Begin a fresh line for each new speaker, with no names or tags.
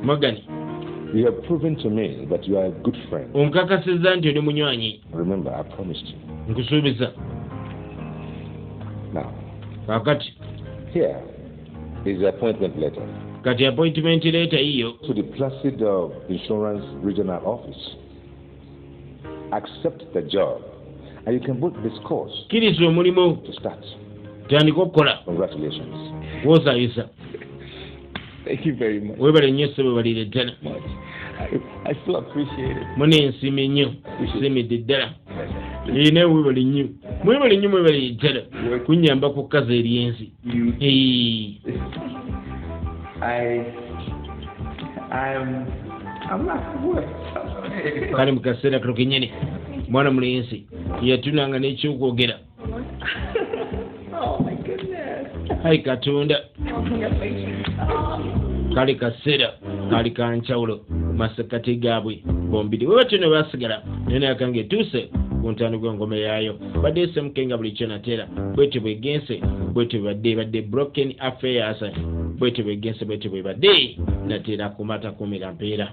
Morgan.
You have proven to me that you are a good friend. Remember, I promised you. Now, here is the appointment letter.
Appointment letter
to the Placid Insurance Regional Office. Accept the job, and you can book this course to start. Congratulations. Thank you very much. I so appreciate it. I'm not worth.
Kali mukasera krokenyene mwana mulenzi yatunanga n'ekyokogera.
Oh my goodness.
Hai katonda. Kali kasera kali kanchawulo masakati gaabwe bombidi webatino basigala nene yakange tuse kuntano gw'engoma yaayo badde semukenga buli kyo natera bwete bwegense bwete badde broken affairs bwete bwegense bwete bwe badde natera kumata kumira mpeera.